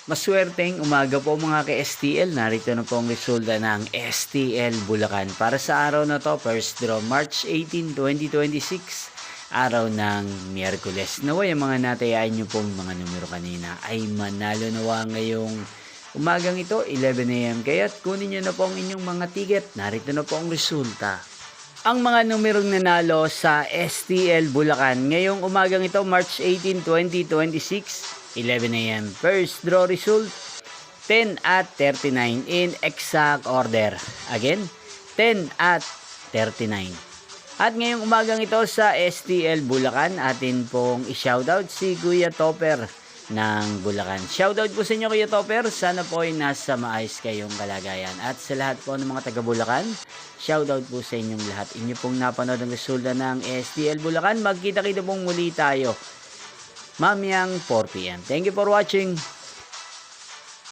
Maswerteng umaga po mga ka-STL. Narito na po ang resulta ng STL Bulacan. Para sa araw na to, first draw March 18, 2026. Araw ng Miyerkules. Naway ang mga natayain nyo pong mga numero kanina ay manalo nawa ngayong umagang ito, 11 AM. Kaya't kunin nyo na po ang inyong mga ticket. Narito na po ang resulta. Ang mga numerong nanalo sa STL Bulacan ngayong umagang ito, March 18, 2026, 11 AM. First draw result, 10 at 39 in exact order. Again, 10 at 39. At ngayong umagang ito sa STL Bulacan, atin pong i-shoutout si Kuya Topper ng Bulacan. Shoutout po sa inyo Kuya Topper. Sana po ay nasa maayos kayong kalagayan. At sa lahat po ng mga taga Bulacan, shoutout po sa inyong lahat. Inyo pong napanood ang resulta ng STL Bulacan. Magkita-kita pong muli tayo mamayang 4 PM. Thank you for watching.